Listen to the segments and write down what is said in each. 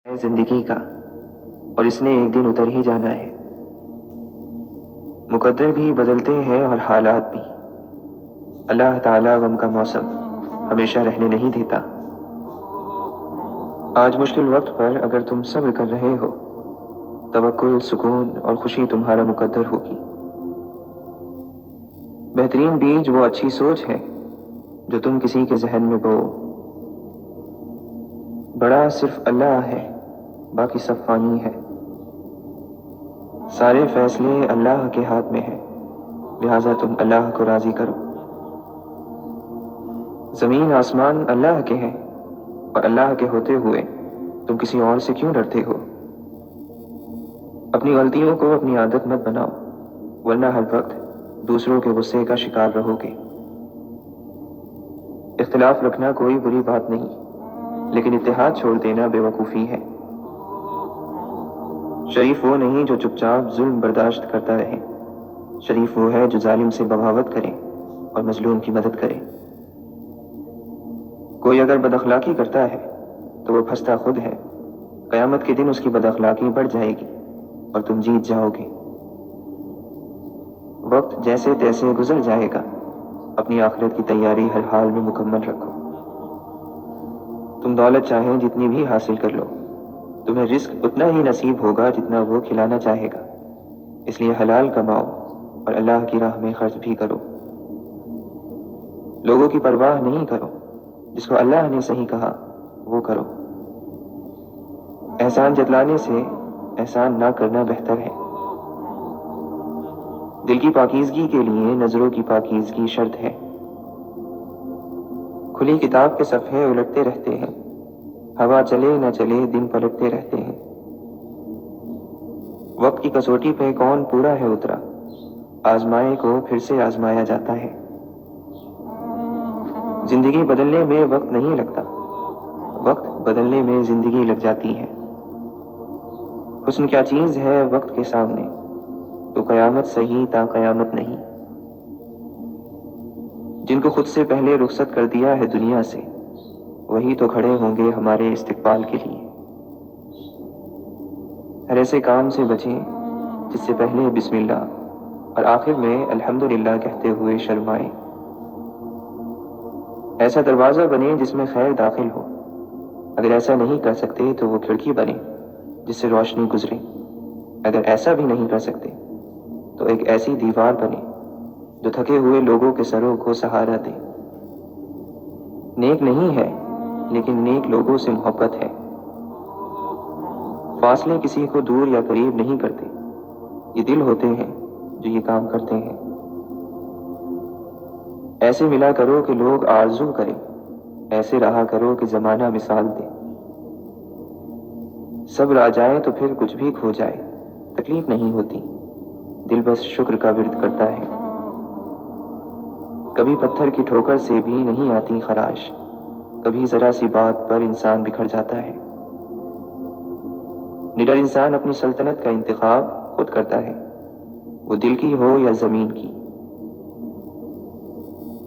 ہے زندگی کا اور اس نے ایک دن اتر ہی جانا ہے۔ مقدر بھی بدلتے ہیں اور حالات بھی۔ اللہ تعالیٰ غم کا موسم ہمیشہ رہنے نہیں دیتا۔ آج مشکل وقت پر اگر تم صبر کر رہے ہو، توکل، سکون اور خوشی تمہارا مقدر ہوگی۔ بہترین بیج وہ اچھی سوچ ہے جو تم کسی کے ذہن میں بو۔ بڑا صرف اللہ ہے، باقی سب فانی ہے۔ سارے فیصلے اللہ کے ہاتھ میں ہیں، لہٰذا تم اللہ کو راضی کرو۔ زمین آسمان اللہ کے ہیں، اور اللہ کے ہوتے ہوئے تم کسی اور سے کیوں ڈرتے ہو؟ اپنی غلطیوں کو اپنی عادت مت بناؤ، ورنہ ہر وقت دوسروں کے غصے کا شکار رہو گے۔ اختلاف رکھنا کوئی بری بات نہیں، لیکن اتحاد چھوڑ دینا بے وقوفی ہے۔ شریف وہ نہیں جو چپ چاپ ظلم برداشت کرتا رہے، شریف وہ ہے جو ظالم سے بغاوت کرے اور مظلوم کی مدد کرے۔ کوئی اگر بد اخلاقی کرتا ہے تو وہ پھنستا خود ہے، قیامت کے دن اس کی بد اخلاقی بڑھ جائے گی اور تم جیت جاؤ گے۔ وقت جیسے تیسے گزر جائے گا، اپنی آخرت کی تیاری ہر حال میں مکمل رکھو۔ تم دولت چاہیں جتنی بھی حاصل کر لو، تمہیں رزق اتنا ہی نصیب ہوگا جتنا وہ کھلانا چاہے گا، اس لیے حلال کماؤ اور اللہ کی راہ میں خرچ بھی کرو۔ لوگوں کی پرواہ نہیں کرو، جس کو اللہ نے صحیح کہا وہ کرو۔ احسان جتلانے سے احسان نہ کرنا بہتر ہے۔ دل کی پاکیزگی کے لیے نظروں کی پاکیزگی شرط ہے۔ کھلی کتاب کے صفحے الٹتے رہتے ہیں، ہوا چلے نہ چلے دن پلٹتے رہتے ہیں۔ وقت کی کسوٹی پہ کون پورا ہے اترا، آزمائے کو پھر سے آزمایا جاتا ہے۔ زندگی بدلنے میں وقت نہیں لگتا، وقت بدلنے میں زندگی لگ جاتی ہے۔ حسن کیا چیز ہے وقت کے سامنے، تو قیامت صحیح تا قیامت نہیں۔ جن کو خود سے پہلے رخصت کر دیا ہے دنیا سے، وہی تو کھڑے ہوں گے ہمارے استقبال کے لیے۔ ہر ایسے کام سے بچیں جس سے پہلے بسم اللہ اور آخر میں الحمدللہ کہتے ہوئے شرمائیں۔ ایسا دروازہ بنے جس میں خیر داخل ہو، اگر ایسا نہیں کر سکتے تو وہ کھڑکی بنے جس سے روشنی گزرے۔ اگر ایسا بھی نہیں کر سکتے تو ایک ایسی دیوار بنے جو تھکے ہوئے لوگوں کے سروں کو سہارا دے۔ نیک نہیں ہے، لیکن نیک لوگوں سے محبت ہے۔ فاصلے کسی کو دور یا قریب نہیں کرتے، یہ دل ہوتے ہیں جو یہ کام کرتے ہیں۔ ایسے ملا کرو کہ لوگ آرزو کریں، ایسے رہا کرو کہ زمانہ مثال دے۔ صبر آ جائے تو پھر کچھ بھی کھو جائے، تکلیف نہیں ہوتی، دل بس شکر کا ورد کرتا ہے۔ کبھی پتھر کی ٹھوکر سے بھی نہیں آتی خراش، کبھی ذرا سی بات پر انسان بکھر جاتا ہے۔ نڈر انسان اپنی سلطنت کا انتخاب خود کرتا ہے، وہ دل کی ہو یا زمین کی۔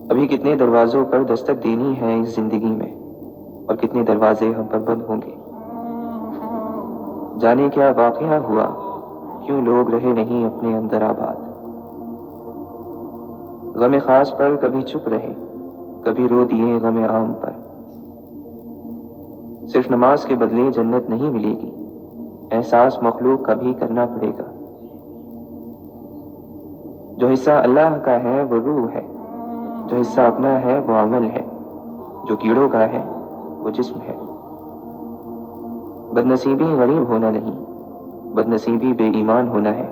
ابھی کتنے دروازوں پر دستک دینی ہے اس زندگی میں، اور کتنے دروازے ہم پر بند ہوں گے۔ جانے کیا واقعہ ہوا، کیوں لوگ رہے نہیں اپنے اندر آباد۔ غم خاص پر کبھی چپ رہے، کبھی رو دیے غم عام پر۔ صرف نماز کے بدلے جنت نہیں ملے گی، احساس مخلوق کا بھی کرنا پڑے گا۔ جو حصہ اللہ کا ہے وہ روح ہے، جو حصہ اپنا ہے وہ عمل ہے، جو کیڑوں کا ہے وہ جسم ہے۔ بد نصیبی غریب ہونا نہیں، بد نصیبی بے ایمان ہونا ہے۔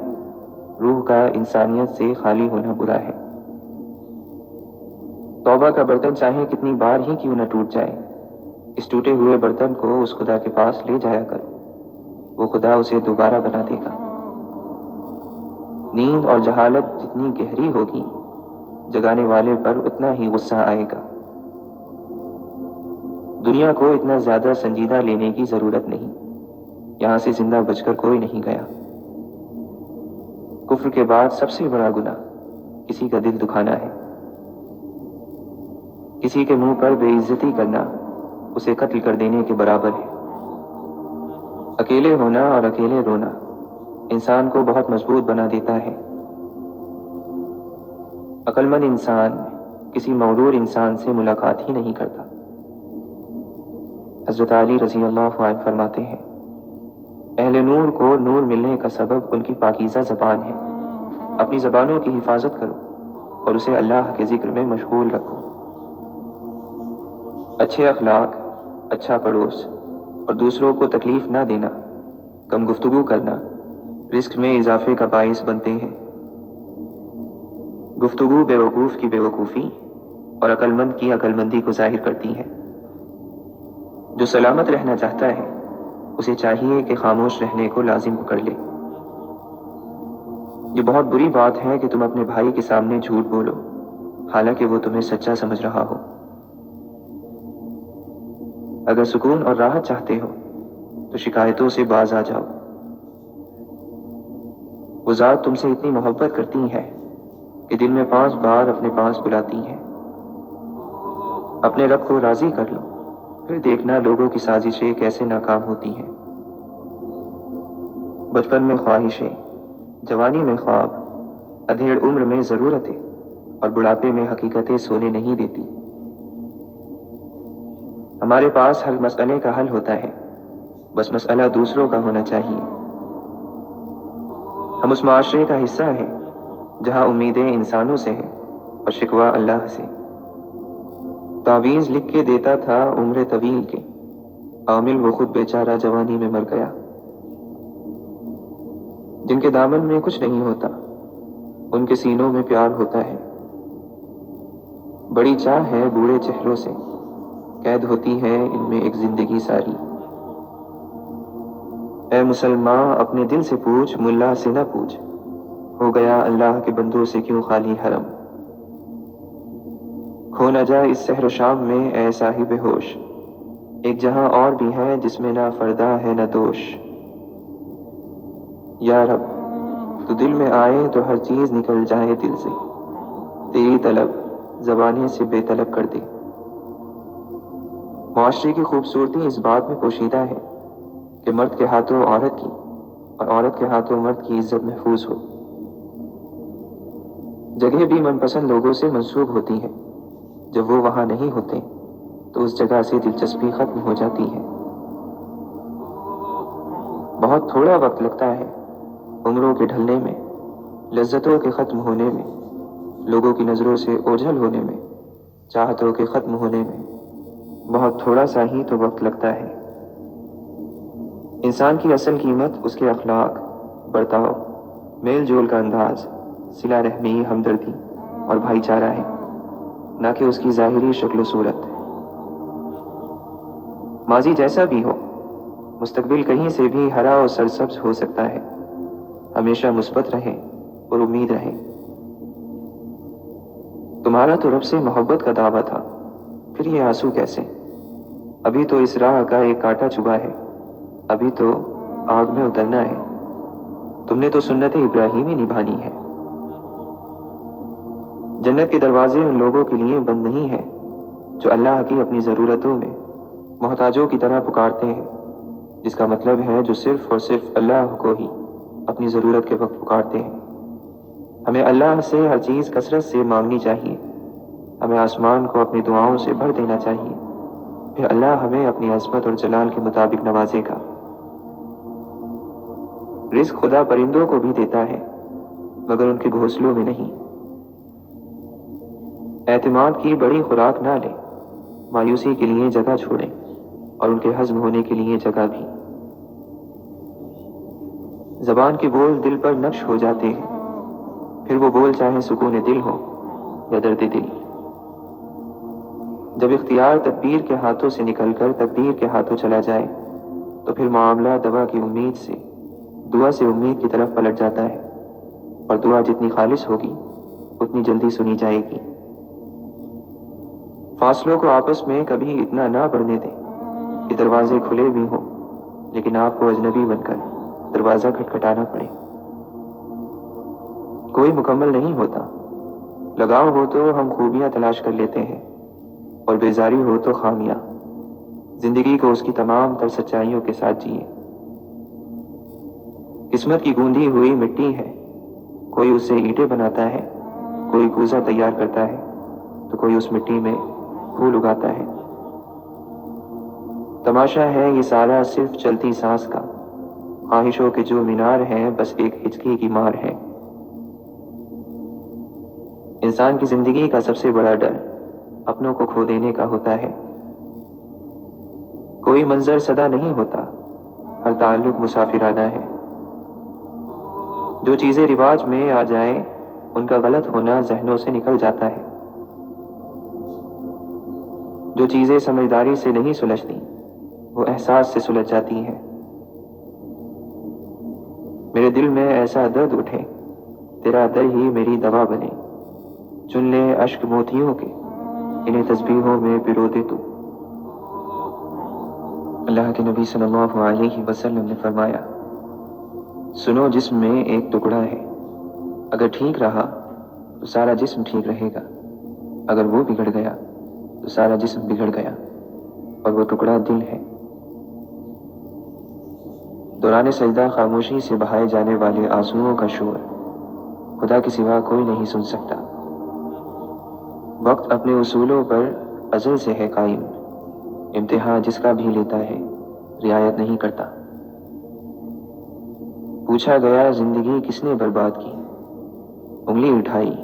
روح کا انسانیت سے خالی ہونا برا ہے۔ توبہ کا برتن چاہے کتنی بار ہی کیوں نہ ٹوٹ جائے، اس ٹوٹے ہوئے برتن کو اس خدا کے پاس لے جایا کرو، وہ خدا اسے دوبارہ بنا دے گا۔ نیند اور جہالت جتنی گہری ہوگی، جگانے والے پر اتنا ہی غصہ آئے گا۔ دنیا کو اتنا زیادہ سنجیدہ لینے کی ضرورت نہیں، یہاں سے زندہ بچ کر کوئی نہیں گیا۔ کفر کے بعد سب سے بڑا گناہ کسی کا دل دکھانا ہے۔ کسی کے منہ پر بے عزتی کرنا اسے قتل کر دینے کے برابر ہے۔ اکیلے ہونا اور اکیلے رونا انسان کو بہت مضبوط بنا دیتا ہے۔ عقل مند انسان کسی مغرور انسان سے ملاقات ہی نہیں کرتا۔ حضرت علی رضی اللہ عنہ فرماتے ہیں، اہل نور کو نور ملنے کا سبب ان کی پاکیزہ زبان ہے۔ اپنی زبانوں کی حفاظت کرو اور اسے اللہ کے ذکر میں مشغول رکھو۔ اچھے اخلاق، اچھا پڑوس اور دوسروں کو تکلیف نہ دینا، کم گفتگو کرنا رزق میں اضافے کا باعث بنتے ہیں۔ گفتگو بیوقوف کی بیوقوفی اور عقل مند کی عقل مندی کو ظاہر کرتی ہے۔ جو سلامت رہنا چاہتا ہے اسے چاہیے کہ خاموش رہنے کو لازم کر لے۔ یہ بہت بری بات ہے کہ تم اپنے بھائی کے سامنے جھوٹ بولو حالانکہ وہ تمہیں سچا سمجھ رہا ہو۔ اگر سکون اور راحت چاہتے ہو تو شکایتوں سے باز آ جاؤ۔ وہ ذات تم سے اتنی محبت کرتی ہے کہ دن میں 5 بار اپنے پاس بلاتی ہے۔ اپنے رب کو راضی کر لو، پھر دیکھنا لوگوں کی سازشیں کیسے ناکام ہوتی ہیں۔ بچپن میں خواہشیں، جوانی میں خواب، ادھیڑ عمر میں ضرورتیں اور بڑھاپے میں حقیقتیں سونے نہیں دیتی۔ ہمارے پاس ہر مسئلے کا حل ہوتا ہے، بس مسئلہ دوسروں کا ہونا چاہیے۔ ہم اس معاشرے کا حصہ ہیں جہاں امیدیں انسانوں سے ہیں اور شکوہ اللہ سے۔ تعویذ لکھ کے دیتا تھا عمر طویل کے، عامل وہ خود بیچارہ جوانی میں مر گیا۔ جن کے دامن میں کچھ نہیں ہوتا ان کے سینوں میں پیار ہوتا ہے۔ بڑی چاہ ہے بوڑھے چہروں سے، قید ہوتی ہے ان میں ایک زندگی ساری۔ اے مسلمان اپنے دل سے پوچھ، ملا سے نہ پوچھ، ہو گیا اللہ کے بندوں سے کیوں خالی حرم۔ کھو نہ جائے اس سحر و شام میں اے صاحب ہوش، ایک جہاں اور بھی ہے جس میں نہ فردا ہے نہ دوش۔ یا رب تو دل میں آئے تو ہر چیز نکل جائے دل سے، تیری طلب زبانے سے بے طلب کر دے۔ معاشرے کی خوبصورتی اس بات میں پوشیدہ ہے کہ مرد کے ہاتھوں عورت کی اور عورت کے ہاتھوں مرد کی عزت محفوظ ہو۔ جگہ بھی من پسند لوگوں سے منسوب ہوتی ہے، جب وہ وہاں نہیں ہوتے تو اس جگہ سے دلچسپی ختم ہو جاتی ہے۔ بہت تھوڑا وقت لگتا ہے عمروں کے ڈھلنے میں، لذتوں کے ختم ہونے میں، لوگوں کی نظروں سے اوجھل ہونے میں، چاہتوں کے ختم ہونے میں بہت تھوڑا سا ہی تو وقت لگتا ہے۔ انسان کی اصل قیمت اس کے اخلاق، برتاؤ، میل جول کا انداز، صلہ رحمی، ہمدردی اور بھائی چارہ ہے، نہ کہ اس کی ظاہری شکل و صورت۔ ماضی جیسا بھی ہو، مستقبل کہیں سے بھی ہرا اور سرسبز ہو سکتا ہے۔ ہمیشہ مثبت رہے اور امید رہے۔ تمہارا تو رب سے محبت کا دعویٰ تھا، پھر یہ آنسو کیسے؟ ابھی تو اس راہ کا ایک کانٹا چبھا ہے، ابھی تو آگ میں اترنا ہے۔ تم نے تو سنت ابراہیمی نبھانی ہے۔ جنت کے دروازے ان لوگوں کے لیے بند نہیں ہیں جو اللہ کی اپنی ضرورتوں میں محتاجوں کی طرح پکارتے ہیں، جس کا مطلب ہے جو صرف اور صرف اللہ کو ہی اپنی ضرورت کے وقت پکارتے ہیں۔ ہمیں اللہ سے ہر چیز کثرت سے مانگنی چاہیے، ہمیں آسمان کو اپنی دعاؤں سے بھر دینا چاہیے، پھر اللہ ہمیں اپنی عظمت اور جلال کے مطابق نوازے گا۔ رزق خدا پرندوں کو بھی دیتا ہے مگر ان کے گھونسلوں میں نہیں۔ اعتماد کی بڑی خوراک نہ لیں، مایوسی کے لیے جگہ چھوڑیں اور ان کے ہضم ہونے کے لیے جگہ بھی۔ زبان کے بول دل پر نقش ہو جاتے ہیں، پھر وہ بول چاہے سکون دل ہو یا درد دل۔ جب اختیار تدبیر کے ہاتھوں سے نکل کر تقدیر کے ہاتھوں چلا جائے تو پھر معاملہ دوا کی امید سے دعا سے امید کی طرف پلٹ جاتا ہے، اور دعا جتنی خالص ہوگی اتنی جلدی سنی جائے گی۔ فاصلوں کو آپس میں کبھی اتنا نہ بڑھنے دیں کہ دروازے کھلے بھی ہوں لیکن آپ کو اجنبی بن کر دروازہ کھٹکھٹانا پڑے۔ کوئی مکمل نہیں ہوتا، لگاؤ ہو تو ہم خوبیاں تلاش کر لیتے ہیں اور بیزاری ہو تو خامیاں۔ زندگی کو اس کی تمام تر سچائیوں کے ساتھ جیے، قسمت کی گوندھی ہوئی مٹی ہے، کوئی اس سے اینٹیں بناتا ہے، کوئی کوزہ تیار کرتا ہے تو کوئی اس مٹی میں پھول اگاتا ہے۔ تماشا ہے یہ سارا صرف چلتی سانس کا، خواہشوں کے جو مینار ہیں بس ایک ہچکی کی مار ہے۔ انسان کی زندگی کا سب سے بڑا ڈر اپنوں کو کھو دینے کا ہوتا ہے۔ کوئی منظر سدا نہیں ہوتا، ہر تعلق مسافرانہ ہے۔ جو چیزیں رواج میں آ جائیں ان کا غلط ہونا ذہنوں سے نکل جاتا ہے۔ جو چیزیں سمجھداری سے نہیں سلجھتی وہ احساس سے سلجھ جاتی ہیں۔ میرے دل میں ایسا درد اٹھے تیرا در ہی میری دوا بنے، چن لے اشک موتیوں کے انہیں تسبیحوں میں پرو دے تو۔ اللہ کے نبی صلی اللہ علیہ وسلم نے فرمایا، سنو جسم میں ایک ٹکڑا ہے، اگر ٹھیک رہا تو سارا جسم ٹھیک رہے گا، اگر وہ بگڑ گیا تو سارا جسم بگڑ گیا، اور وہ ٹکڑا دل ہے۔ دوران سجدہ خاموشی سے بہائے جانے والے آنسوؤں کا شور خدا کے سوا کوئی نہیں سن سکتا۔ وقت اپنے اصولوں پر ازل سے ہے قائم، امتحان جس کا بھی لیتا ہے رعایت نہیں کرتا۔ پوچھا گیا زندگی کس نے برباد کی، انگلی اٹھائی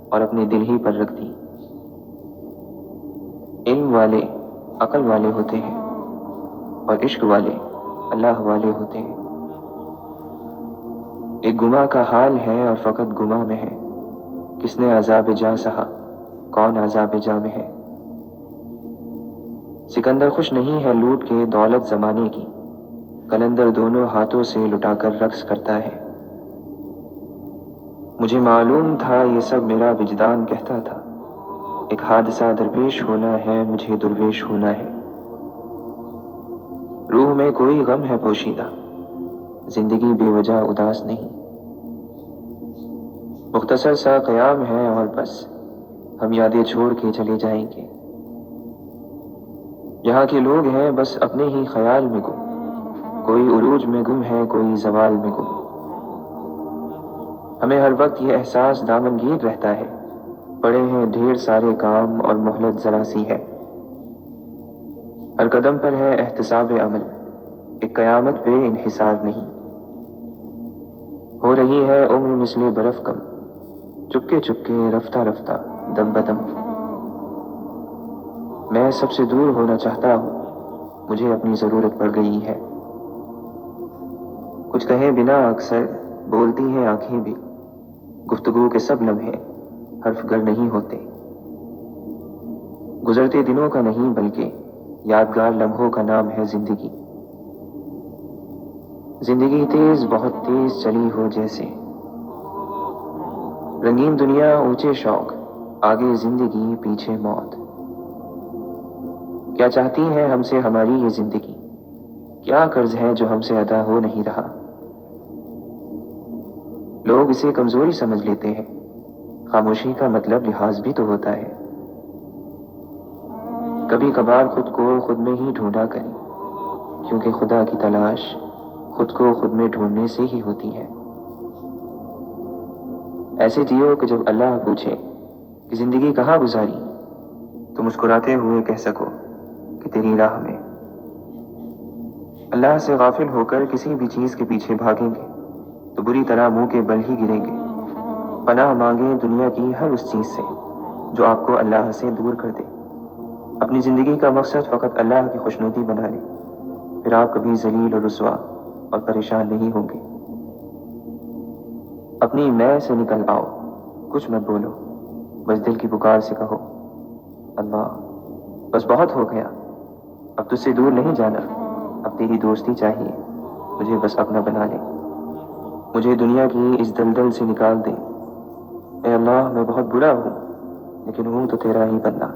اور اپنے دل ہی پر رکھ دی۔ علم والے عقل والے ہوتے ہیں اور عشق والے اللہ والے ہوتے ہیں۔ ایک گماں کا حال ہے اور فقط گماں میں ہے، کس نے عذاب جاں سہا، کون عذاب جاں میں ہے۔ سکندر خوش نہیں ہے لوٹ کے دولت زمانے کی، قلندر دونوں ہاتھوں سے لٹا کر رقص کرتا ہے۔ مجھے معلوم تھا یہ سب، میرا وجدان کہتا تھا، ایک حادثہ درپیش ہونا ہے، مجھے درویش ہونا ہے۔ روح میں کوئی غم ہے پوشیدہ، زندگی بے وجہ اداس نہیں۔ مختصر سا قیام ہے اور بس، ہم یادیں چھوڑ کے چلے جائیں گے۔ یہاں کے لوگ ہیں بس اپنے ہی خیال میں گم، کوئی عروج میں گم ہے، کوئی زوال میں گم۔ ہمیں ہر وقت یہ احساس دامنگیر رہتا ہے، پڑے ہیں ڈھیر سارے کام اور مہلت ذرا سی ہے۔ ہر قدم پر ہے احتساب عمل، ایک قیامت پہ انحصار نہیں۔ ہو رہی ہے عمر مثل برف کم، چپکے چپکے رفتہ رفتہ دم بدم۔ میں سب سے دور ہونا چاہتا ہوں، مجھے اپنی ضرورت پڑ گئی ہے۔ کچھ کہے بنا اکثر بولتی ہیں آنکھیں بھی، گفتگو کے سب لمحے حرف گر نہیں ہوتے۔ گزرتے دنوں کا نہیں بلکہ یادگار لمحوں کا نام ہے زندگی۔ زندگی تیز بہت تیز چلی ہو جیسے، رنگین دنیا اونچے شوق، آگے زندگی پیچھے موت۔ کیا چاہتی ہے ہم سے ہماری یہ زندگی، کیا قرض ہے جو ہم سے ادا ہو نہیں رہا۔ لوگ اسے کمزوری سمجھ لیتے ہیں، خاموشی کا مطلب لحاظ بھی تو ہوتا ہے۔ کبھی کبھار خود کو خود میں ہی ڈھونڈا کریں، کیونکہ خدا کی تلاش خود کو خود میں ڈھونڈنے سے ہی ہوتی ہے۔ ایسے جیو کہ جب اللہ پوچھے کہ زندگی کہاں گزاری تو مسکراتے ہوئے کہہ سکو کہ تیری راہ میں۔ اللہ سے غافل ہو کر کسی بھی چیز کے پیچھے بھاگیں گے تو بری طرح منہ کے بل ہی گریں گے۔ پناہ مانگیں دنیا کی ہر اس چیز سے جو آپ کو اللہ سے دور کر دے۔ اپنی زندگی کا مقصد فقط اللہ کی خوشنودی بنا لیں، پھر آپ کبھی ذلیل اور رسوا اور پریشان نہیں ہوں گے۔ اپنی میں سے نکل آؤ، کچھ مت بولو، بس دل کی پکار سے کہو، اللہ بس بہت ہو گیا، اب تجھ سے دور نہیں جانا، اب تیری دوستی چاہیے، مجھے بس اپنا بنا لے، مجھے دنیا کی اس دلدل سے نکال دے۔ اے اللہ میں بہت برا ہوں، لیکن ہوں تو تیرا ہی بندہ،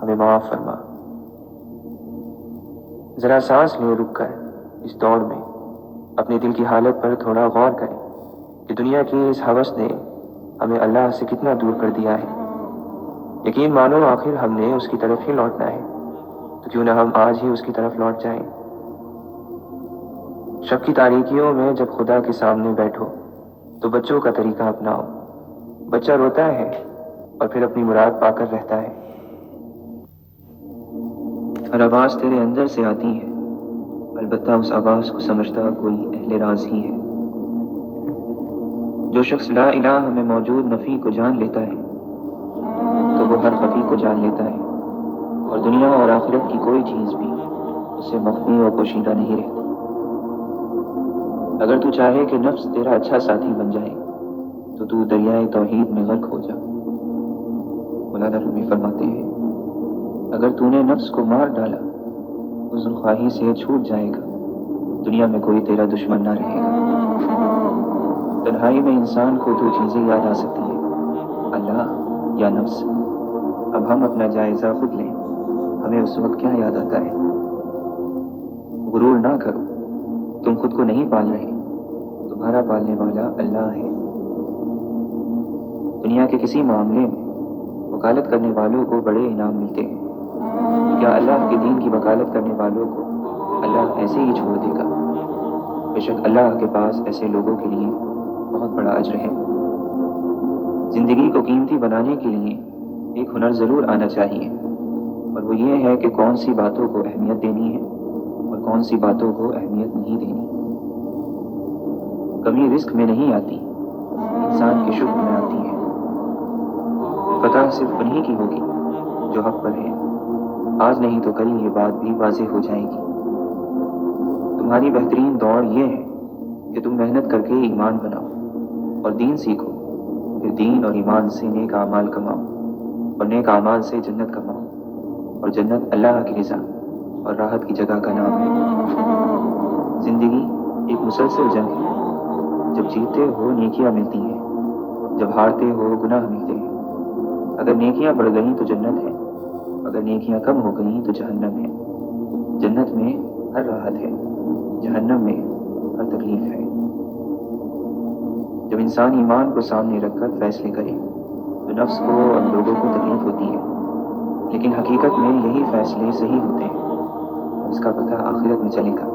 ہمیں معاف فرما۔ ذرا سانس لیں رک کر اس دوڑ میں، اپنے دل کی حالت پر تھوڑا غور کریں کہ دنیا کی اس ہوس نے ہمیں اللہ سے کتنا دور کر دیا ہے۔ یقین مانو آخر ہم نے اس کی طرف ہی لوٹنا ہے، تو کیوں نہ ہم آج ہی اس کی طرف لوٹ جائیں۔ شب کی تاریکیوں میں جب خدا کے سامنے بیٹھو تو بچوں کا طریقہ اپناؤ. بچہ روتا ہے اور پھر اپنی مراد پا کر رہتا ہے. ہر آواز تیرے اندر سے آتی ہے، البتہ اس آواز کو سمجھتا کوئی اہل راز ہی ہے. جو شخص لا الہ میں موجود نفی کو جان لیتا ہے تو وہ ہر خفی کو جان لیتا ہے، اور دنیا اور آخرت کی کوئی چیز بھی اس سے مخفی اور پوشیدہ نہیں رہتی. اگر تو چاہے کہ نفس تیرا اچھا ساتھی بن جائے تو دریائے توحید میں غرق ہو جا. مولانا رومی فرماتے ہیں اگر تو نے نفس کو مار ڈالا حسن خواہی سے چھوٹ جائے گا، دنیا میں کوئی تیرا دشمن نہ رہے گا. تنہائی میں انسان کو دو چیزیں یاد آ سکتی ہیں، اللہ یا نفس. اب ہم اپنا جائزہ خود لیں، ہمیں اس وقت کیا یاد آتا ہے؟ غرور نہ کرو، تم خود کو نہیں پال رہے، تمہارا پالنے والا اللہ ہے. دنیا کے کسی معاملے میں وکالت کرنے والوں کو بڑے انعام ملتے ہیں. کیا اللہ کے دین کی وکالت کرنے والوں کو اللہ ایسے ہی چھوڑ دے گا؟ بے شک اللہ کے پاس ایسے لوگوں کے لیے بہت بڑا اجر ہے. زندگی کو قیمتی بنانے کے لیے ایک ہنر ضرور آنا چاہیے، اور وہ یہ ہے کہ کون سی باتوں کو اہمیت دینی ہے اور کون سی باتوں کو اہمیت نہیں دینی. کمی رزق میں نہیں آتی، انسان کے شکر میں آتی ہے. فتح صرف انہی کی ہوگی جو حق پر ہے. آج نہیں تو کل یہ بات بھی واضح ہو جائے گی. تمہاری بہترین دوڑ یہ ہے کہ تم محنت کر کے ایمان بناؤ اور دین سیکھو، پھر دین اور ایمان سے نیک اعمال کماؤ اور نیک اعمال سے جنت کماؤ، اور جنت اللہ کی رضا اور راحت کی جگہ کا نام ہے. زندگی ایک مسلسل جنگ ہے. جب جیتے ہو نیکیاں ملتی ہیں، جب ہارتے ہو گناہ ملتے ہیں. اگر نیکیاں بڑھ گئیں تو جنت ہے، اگر نیکیاں کم ہو گئیں تو جہنم ہے. جنت میں ہر راحت ہے، جہنم میں ہر تکلیف ہے. جب انسان ایمان کو سامنے رکھ کر فیصلے کرے تو نفس کو اور لوگوں کو تکلیف ہوتی ہے، لیکن حقیقت میں یہی فیصلے صحیح ہوتے ہیں. اس کا پتہ آخرت میں چلے گا.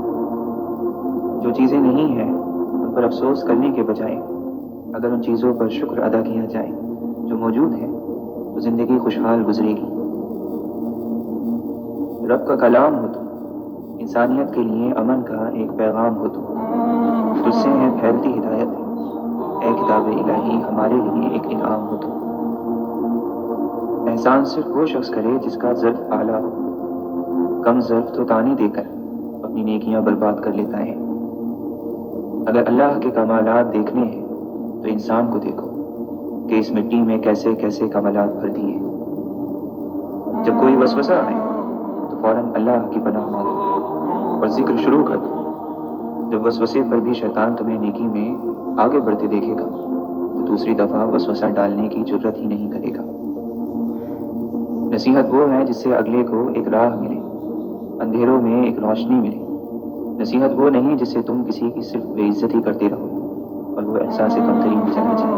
جو چیزیں نہیں ہیں ان پر افسوس کرنے کے بجائے اگر ان چیزوں پر شکر ادا کیا جائے جو موجود ہے تو زندگی خوشحال گزرے گی. رب کا کلام ہو تو انسانیت کے لیے امن کا ایک پیغام ہو تو تجھ سے ہے پھیلتی ہدایت ہے. اے کتاب الہی ہمارے لیے ایک انعام ہو تو. احسان صرف وہ شخص کرے جس کا ظرف اعلیٰ ہو. کم ظرف تو تانے دے کر اپنی نیکیاں برباد کر لیتا ہے. اگر اللہ کے کمالات دیکھنے ہیں تو انسان کو دیکھو کہ اس مٹی میں کیسے کیسے کمالات بھر دیے. جب کوئی وسوسہ آئے تو فوراً اللہ کی پناہ مانگو اور ذکر شروع کر دو. جب وسوسے پر بھی شیطان تمہیں نیکی میں آگے بڑھتے دیکھے گا تو دوسری دفعہ وسوسہ ڈالنے کی جرت ہی نہیں کرے گا. نصیحت وہ ہے جس سے اگلے کو ایک راہ ملے، اندھیروں میں ایک روشنی ملے. نصیحت وہ نہیں جس سے تم کسی کی صرف بے عزتی کرتے رہو اور وہ احساس کمتری میں چلا جائے.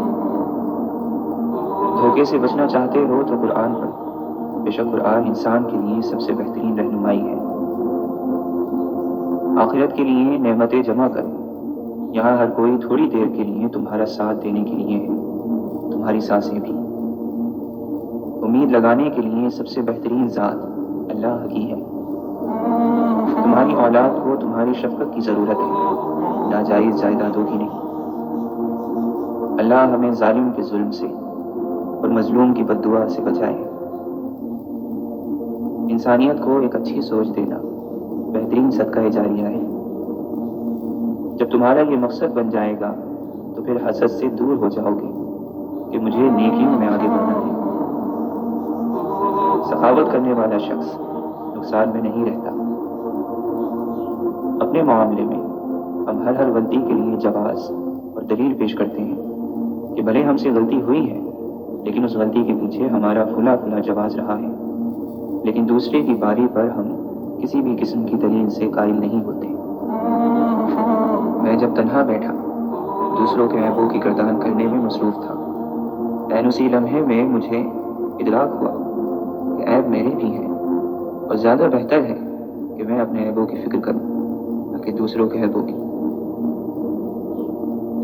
دھوکے سے بچنا چاہتے ہو تو قرآن پڑھو، بے شک قرآن انسان کے لیے سب سے بہترین رہنمائی ہے. آخرت کے لیے نعمتیں جمع کرو، یہاں ہر کوئی تھوڑی دیر کے لیے تمہارا ساتھ دینے کے لیے ہے، تمہاری سانسیں بھی. امید لگانے کے لیے سب سے بہترین ذات اللہ کی ہے. تمہاری اولاد کو تمہاری شفقت کی ضرورت ہے، ناجائز جائیدادوں کی نہیں. اللہ ہمیں ظالم کے ظلم سے اور مظلوم کی بد دعا سے بچائے. انسانیت کو ایک اچھی سوچ دینا بہترین صدقہ جاریہ ہے. جب تمہارا یہ مقصد بن جائے گا تو پھر حسد سے دور ہو جاؤ گے کہ مجھے نیکیوں میں آگے بڑھنا ہے. سخاوت کرنے والا شخص نقصان میں نہیں رہتا. اپنے معاملے میں ہم ہر غلطی کے لیے جواز اور دلیل پیش کرتے ہیں کہ بھلے ہم سے غلطی ہوئی ہے لیکن اس غلطی کے پیچھے ہمارا کھلا کھلا جواز رہا ہے. لیکن دوسرے کی باری پر ہم کسی بھی قسم کی دلیل سے قائل نہیں ہوتے. میں جب تنہا بیٹھا دوسروں کے عیبوں کی گردان کرنے میں مصروف تھا. عین اسی لمحے میں مجھے ادراک ہوا کہ عیب میرے بھی ہیں اور زیادہ بہتر ہے کہ میں اپنے عیبوں کی فکر کروں نہ کہ دوسروں کے عیبوں کی.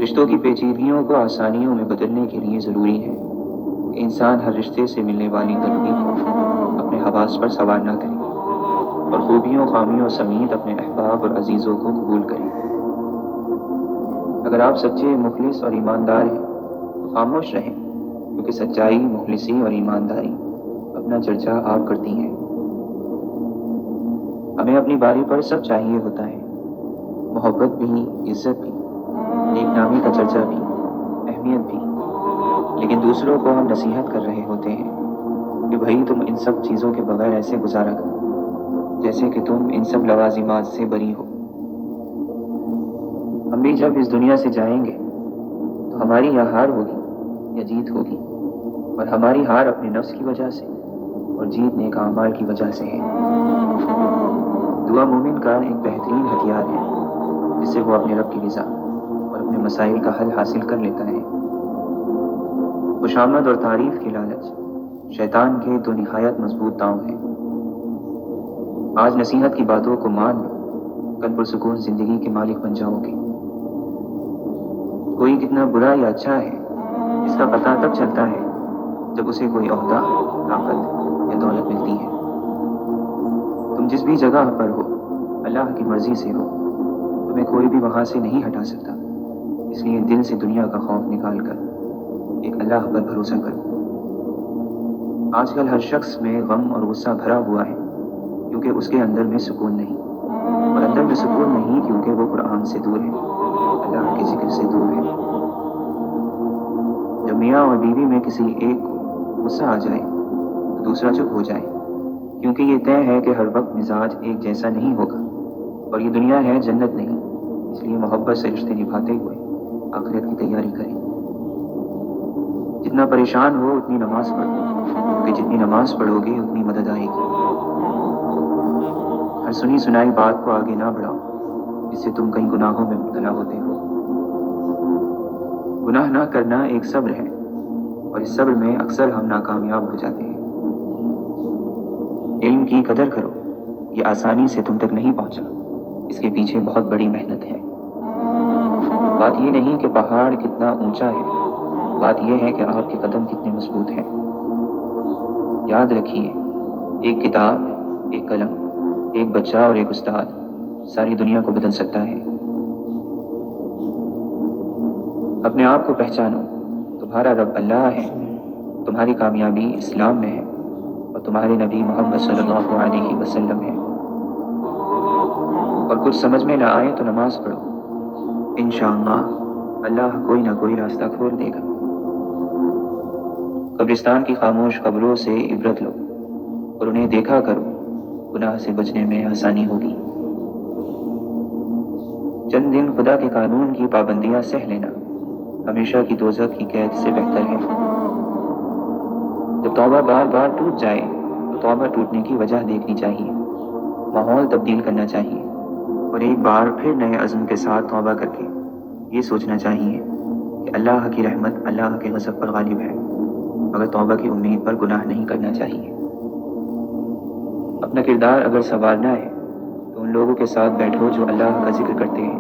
رشتوں کی پیچیدگیوں کو آسانیوں میں بدلنے کے لیے ضروری ہے کہ انسان ہر رشتے سے ملنے والی تلخی کو اپنے حواس پر سوار نہ کرے اور خوبیوں خامیوں سمیت اپنے احباب اور عزیزوں کو قبول کرے۔ اگر آپ سچے، مخلص اور ایماندار ہیں تو خاموش رہیں، کیونکہ سچائی، مخلصی اور ایمانداری اپنا چرچا آپ کرتی ہیں۔ ہمیں اپنی باری پر سب چاہیے ہوتا ہے، محبت بھی، عزت بھی، نیک نامی کا چرچا بھی، اہمیت بھی، لیکن دوسروں کو ہم نصیحت کر رہے ہوتے ہیں کہ بھائی تم ان سب چیزوں کے بغیر ایسے گزارا کرو جیسے کہ تم ان سب لوازمات سے بری ہو۔ ہم بھی جب اس دنیا سے جائیں گے تو ہماری یا ہار ہوگی یا جیت ہوگی، اور ہماری ہار اپنے نفس کی وجہ سے اور جیت نیک اعمال کی وجہ سے ہے۔ دعا مومن کا ایک بہترین ہتھیار ہے جس سے وہ اپنے رب کی رضا اور اپنے مسائل کا حل حاصل کر لیتا ہے۔ خوشامد اور تعریف کی لالچ شیطان کے دو نہایت مضبوط داؤں ہیں۔ آج نصیحت کی باتوں کو مان لو، کل پرسکون زندگی کے مالک بن جاؤ گے۔ کوئی کتنا برا یا اچھا ہے اس کا پتہ تب چلتا ہے جب اسے کوئی عہدہ، طاقت یا دولت ملتی ہے۔ تم جس بھی جگہ پر ہو، اللہ کی مرضی سے ہو، تمہیں کوئی بھی وہاں سے نہیں ہٹا سکتا، اس لیے دل سے دنیا کا خوف نکال کر ایک اللہ پر بھروسہ کرو۔ آج کل ہر شخص میں غم اور غصہ بھرا ہوا ہے کیونکہ اس کے اندر میں سکون نہیں، اور اندر میں سکون نہیں کیونکہ وہ قرآن سے دور ہے، اللہ کے ذکر سے دور ہے۔ جب میاں اور بیوی میں کسی ایک کو غصہ آ جائے تو دوسرا چپ ہو جائے، کیونکہ یہ طے ہے کہ ہر وقت مزاج ایک جیسا نہیں ہوگا، اور یہ دنیا ہے، جنت نہیں، اس لیے محبت سے رشتے نبھاتے ہوئے آخرت کی تیاری کریں۔ جتنا پریشان ہو اتنی نماز پڑھو، کیونکہ جتنی نماز پڑھو گے اتنی مدد آئے گی۔ ہر سنی سنائی بات کو آگے نہ بڑھاؤ جس سے تم کئی گناہوں میں مبتلا ہوتے ہو۔ گناہ نہ کرنا ایک صبر ہے، اور اس صبر میں اکثر ہم ناکامیاب ہو جاتے ہیں۔ علم کی قدر کرو، یہ آسانی سے تم تک نہیں پہنچا، اس کے پیچھے بہت بڑی محنت ہے۔ بات یہ نہیں کہ پہاڑ کتنا اونچا ہے، بات یہ ہے کہ آپ کے قدم کتنے مضبوط ہیں۔ یاد رکھیے، ایک کتاب، ایک قلم، ایک بچہ اور ایک استاد ساری دنیا کو بدل سکتا ہے۔ اپنے آپ کو پہچانو، تمہارا رب اللہ ہے، تمہاری کامیابی اسلام میں ہے، اور تمہارے نبی محمد صلی اللہ علیہ وسلم ہے۔ اور کچھ سمجھ میں نہ آئے تو نماز پڑھو، انشاءاللہ اللہ کوئی نہ کوئی راستہ کھول دے گا۔ قبرستان کی خاموش قبروں سے عبرت لو اور انہیں دیکھا کرو، گناہ سے بچنے میں آسانی ہوگی۔ چند دن خدا کے قانون کی پابندیاں سہ لینا ہمیشہ کی دوزخ کی قید سے بہتر ہے۔ جب توبہ بار بار ٹوٹ جائے تو توبہ ٹوٹنے کی وجہ دیکھنی چاہیے، ماحول تبدیل کرنا چاہیے، اور ایک بار پھر نئے عزم کے ساتھ توبہ کر کے یہ سوچنا چاہیے کہ اللہ کی رحمت اللہ کے غضب پر غالب ہے، مگر توبہ کی امید پر گناہ نہیں کرنا چاہیے۔ اپنا کردار اگر سنوارنا ہے تو ان لوگوں کے ساتھ بیٹھو جو اللہ کا ذکر کرتے ہیں